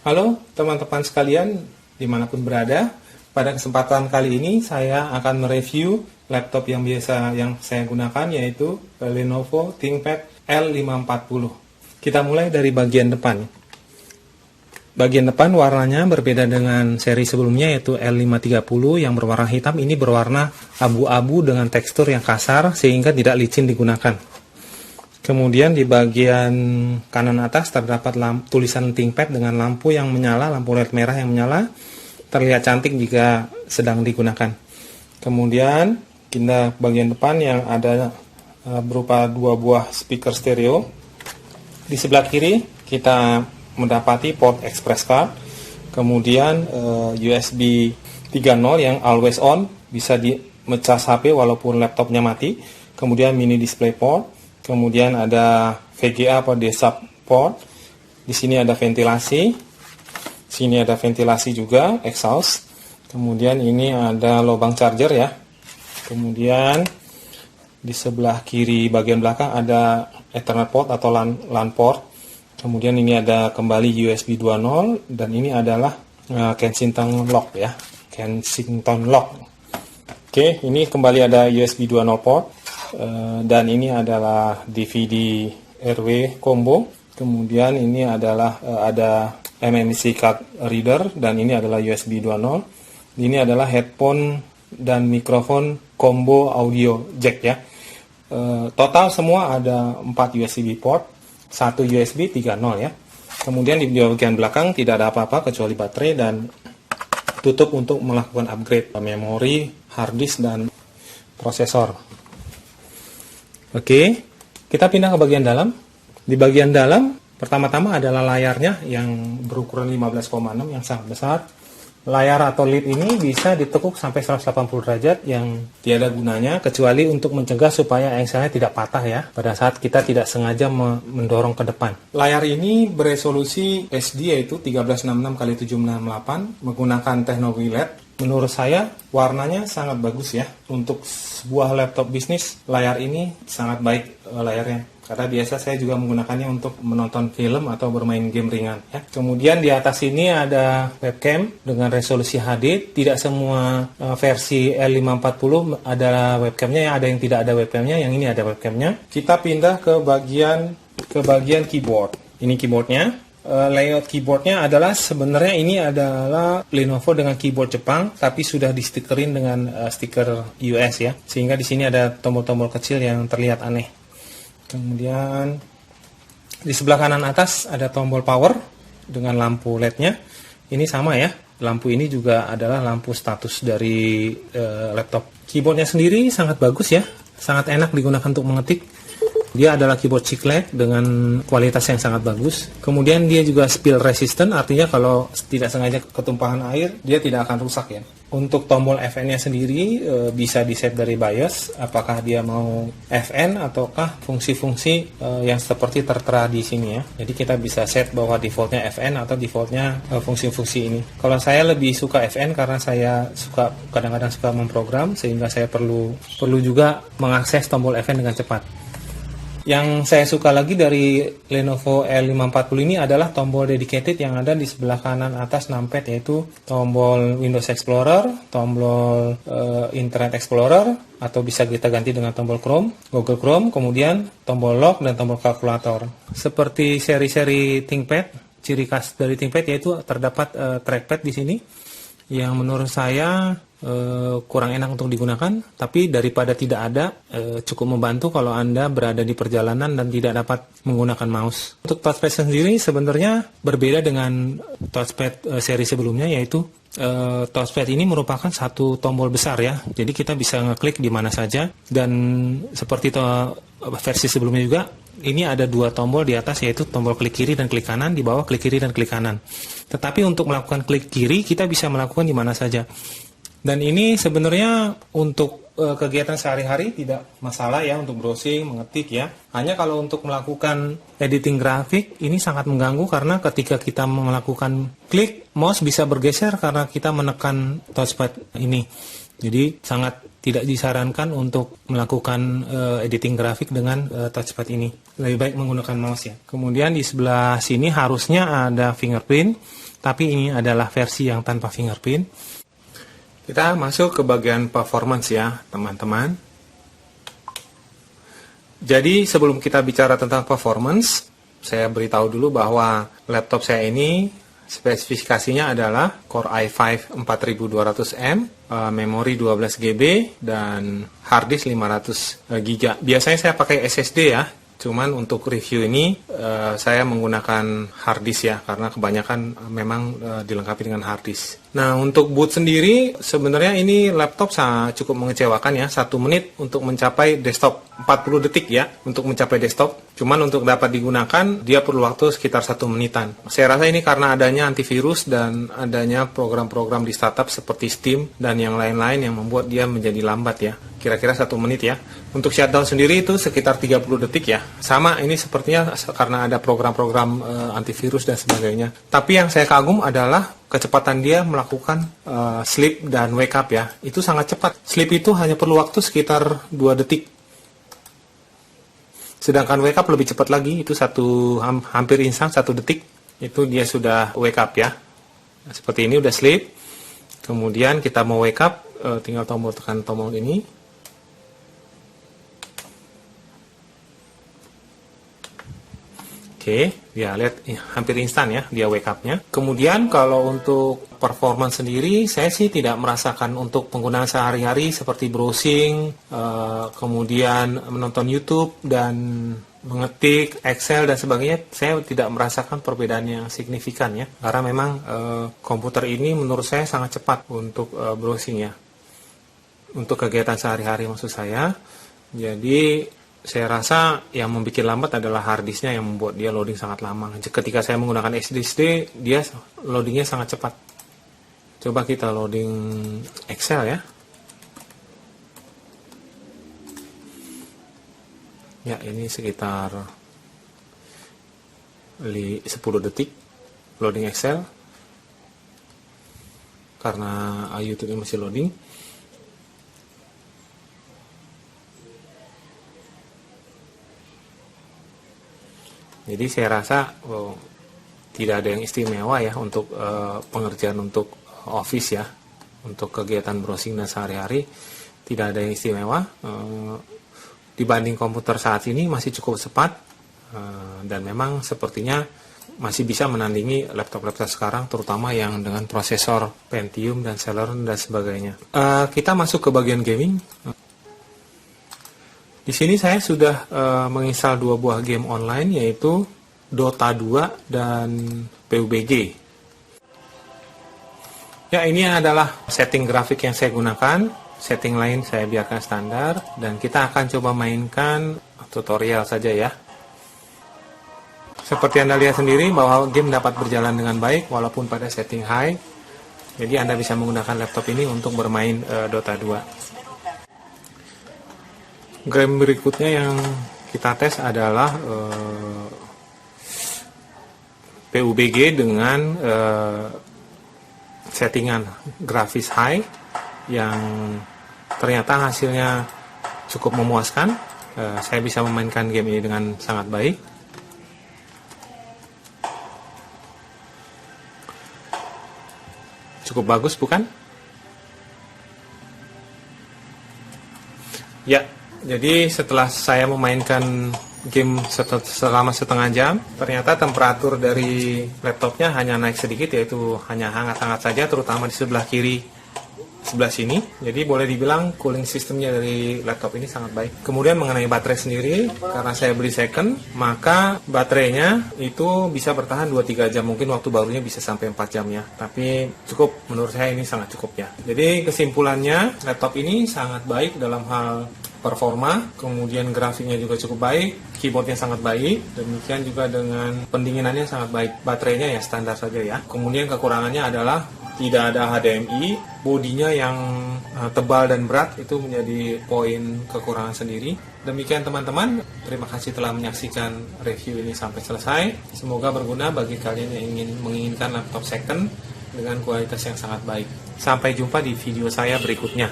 Halo teman-teman sekalian, dimanapun berada. Pada kesempatan kali ini saya akan mereview laptop yang saya gunakan, yaitu Lenovo ThinkPad L540. Kita mulai dari bagian depan. Bagian depan warnanya berbeda dengan seri sebelumnya, yaitu L530 yang berwarna hitam. Ini berwarna abu-abu dengan tekstur yang kasar sehingga tidak licin digunakan. Kemudian di bagian kanan atas terdapat tulisan ThinkPad dengan lampu yang menyala, lampu LED merah yang menyala. Terlihat cantik jika sedang digunakan. Kemudian kita bagian depan yang ada berupa dua buah speaker stereo. Di sebelah kiri kita mendapati port express card. Kemudian USB 3.0 yang always on, bisa dicas HP walaupun laptopnya mati. Kemudian mini display port. Kemudian ada VGA atau DSAP port. Di sini ada ventilasi. Sini ada ventilasi juga, exhaust. Kemudian ini ada lubang charger ya. Kemudian di sebelah kiri bagian belakang ada Ethernet port atau LAN port. Kemudian ini ada kembali USB 2.0 dan ini adalah Kensington lock ya. Kensington lock. Oke, ini kembali ada USB 2.0 port. Dan ini adalah DVD RW combo. Kemudian ini adalah ada MMC card reader dan ini adalah USB 2.0. Ini adalah headphone dan mikrofon combo audio jack ya. Total semua ada 4 USB port, 1 USB 3.0 ya. Kemudian di bagian belakang tidak ada apa-apa kecuali baterai dan tutup untuk melakukan upgrade memori, hard disk dan prosesor. Oke, kita pindah ke bagian dalam. Di bagian dalam, pertama-tama adalah layarnya yang berukuran 15,6 yang sangat besar. Layar atau lid ini bisa ditekuk sampai 180 derajat yang tiada gunanya kecuali untuk mencegah supaya engselnya tidak patah ya pada saat kita tidak sengaja mendorong ke depan. Layar ini beresolusi SD yaitu 1366x768 menggunakan teknologi LED. Menurut saya warnanya sangat bagus ya. Untuk sebuah laptop bisnis, layar ini sangat baik layarnya. Karena biasa saya juga menggunakannya untuk menonton film atau bermain game ringan ya. Kemudian di atas ini ada webcam dengan resolusi HD. Tidak semua versi L540 ada webcamnya, ada yang tidak ada webcamnya, yang ini ada webcamnya. Kita pindah ke bagian keyboard. Ini keyboardnya. Layout keyboardnya adalah sebenarnya ini adalah Lenovo dengan keyboard Jepang, tapi sudah di stikerin dengan stiker US ya, sehingga di sini ada tombol-tombol kecil yang terlihat aneh. Kemudian di sebelah kanan atas ada tombol power dengan lampu LED-nya. Ini sama ya, lampu ini juga adalah lampu status dari laptop. Keyboardnya sendiri sangat bagus ya, sangat enak digunakan untuk mengetik. Dia adalah keyboard chiclet dengan kualitas yang sangat bagus. Kemudian dia juga spill resistant, artinya kalau tidak sengaja ketumpahan air, dia tidak akan rusak ya. Untuk tombol FN-nya sendiri bisa di-set dari BIOS, apakah dia mau FN ataukah fungsi-fungsi yang seperti tertera di sini ya. Jadi kita bisa set bahwa defaultnya FN atau defaultnya fungsi-fungsi ini. Kalau saya lebih suka FN karena saya kadang-kadang suka memprogram, sehingga saya perlu juga mengakses tombol FN dengan cepat. Yang saya suka lagi dari Lenovo L540 ini adalah tombol dedicated yang ada di sebelah kanan atas numpad, yaitu tombol Windows Explorer, tombol Internet Explorer, atau bisa kita ganti dengan tombol Chrome, Google Chrome, kemudian tombol lock dan tombol kalkulator. Seperti seri-seri ThinkPad, ciri khas dari ThinkPad yaitu terdapat trackpad di sini yang menurut saya kurang enak untuk digunakan, tapi daripada tidak ada cukup membantu kalau Anda berada di perjalanan dan tidak dapat menggunakan mouse. Untuk touchpad sendiri sebenarnya berbeda dengan touchpad seri sebelumnya, yaitu touchpad ini merupakan satu tombol besar ya, jadi kita bisa ngeklik di mana saja, dan seperti versi sebelumnya juga ini ada dua tombol di atas, yaitu tombol klik kiri dan klik kanan, di bawah klik kiri dan klik kanan. Tetapi untuk melakukan klik kiri kita bisa melakukan di mana saja. Dan ini sebenarnya untuk kegiatan sehari-hari tidak masalah ya, untuk browsing, mengetik ya. Hanya kalau untuk melakukan editing grafik ini sangat mengganggu karena ketika kita melakukan klik, mouse bisa bergeser karena kita menekan touchpad ini. Jadi sangat tidak disarankan untuk melakukan editing grafik dengan touchpad ini. lebih baik menggunakan mouse ya. Kemudian di sebelah sini harusnya ada fingerprint, tapi ini adalah versi yang tanpa fingerprint. Kita masuk ke bagian performance ya teman-teman. Jadi sebelum kita bicara tentang performance, saya beritahu dulu bahwa laptop saya ini spesifikasinya adalah Core i5 4200M, memori 12 GB, dan hard disk 500 GB. Biasanya saya pakai SSD ya, cuman untuk review ini saya menggunakan hard disk ya, karena kebanyakan memang dilengkapi dengan hard disk. Nah, untuk boot sendiri sebenarnya ini laptop sangat cukup mengecewakan ya, 1 menit untuk mencapai desktop, 40 detik ya untuk mencapai desktop. Cuman untuk dapat digunakan dia perlu waktu sekitar 1 menitan. Saya rasa ini karena adanya antivirus dan adanya program-program di startup seperti Steam dan yang lain-lain yang membuat dia menjadi lambat ya. Kira-kira 1 menit ya. Untuk shutdown sendiri itu sekitar 30 detik ya. Sama ini sepertinya karena ada program-program antivirus dan sebagainya. Tapi yang saya kagum adalah kecepatan dia melakukan sleep dan wake up ya. Itu sangat cepat. Sleep itu hanya perlu waktu sekitar 2 detik. Sedangkan wake up lebih cepat lagi, itu hampir instan 1 detik. Itu dia sudah wake up ya. Seperti ini udah sleep. Kemudian kita mau wake up, tinggal tekan tombol ini. Oke, ya lihat hampir instan ya dia wake up-nya. Kemudian kalau untuk performance sendiri, saya sih tidak merasakan untuk penggunaan sehari-hari seperti browsing, kemudian menonton YouTube dan mengetik, Excel dan sebagainya. Saya tidak merasakan perbedaan yang signifikan ya, karena memang komputer ini menurut saya sangat cepat untuk browsing ya, untuk kegiatan sehari-hari maksud saya. Jadi saya rasa yang membuat lambat adalah harddisknya yang membuat dia loading sangat lama. Ketika saya menggunakan SSD, dia loadingnya sangat cepat. Coba kita loading Excel ya. Ya, ini sekitar 10 detik loading Excel. Karena YouTube ini masih loading. Jadi saya rasa tidak ada yang istimewa ya untuk pengerjaan untuk Office ya, untuk kegiatan browsing dan sehari-hari tidak ada yang istimewa. Dibanding komputer saat ini masih cukup cepat dan memang sepertinya masih bisa menandingi laptop-laptop sekarang, terutama yang dengan prosesor Pentium dan Celeron dan sebagainya. Kita masuk ke bagian gaming. Di sini saya sudah menginstal 2 buah game online, yaitu Dota 2 dan PUBG. Ya, ini adalah setting grafik yang saya gunakan. Setting lain saya biarkan standar, dan kita akan coba mainkan tutorial saja ya. Seperti Anda lihat sendiri bahwa game dapat berjalan dengan baik walaupun pada setting high. Jadi Anda bisa menggunakan laptop ini untuk bermain Dota 2. Game berikutnya yang kita tes adalah PUBG dengan settingan grafis high yang ternyata hasilnya cukup memuaskan. Saya bisa memainkan game ini dengan sangat baik. Cukup bagus bukan? Ya. Jadi setelah saya memainkan game selama setengah jam, ternyata temperatur dari laptopnya hanya naik sedikit, yaitu hanya hangat-hangat saja, terutama di sebelah kiri, sebelah sini. Jadi boleh dibilang cooling sistemnya dari laptop ini sangat baik. Kemudian mengenai baterai sendiri, karena saya beli second, maka baterainya itu bisa bertahan 2-3 jam. Mungkin waktu barunya bisa sampai 4 jam ya. Tapi cukup, menurut saya ini sangat cukup ya. Jadi kesimpulannya, laptop ini sangat baik dalam hal performa, kemudian grafiknya juga cukup baik, keyboardnya sangat baik, demikian juga dengan pendinginannya sangat baik. Baterainya ya standar saja ya. Kemudian kekurangannya adalah tidak ada HDMI, bodinya yang tebal dan berat, itu menjadi poin kekurangan sendiri. Demikian teman-teman, terima kasih telah menyaksikan review ini sampai selesai. Semoga berguna bagi kalian yang menginginkan laptop second dengan kualitas yang sangat baik. Sampai jumpa di video saya berikutnya.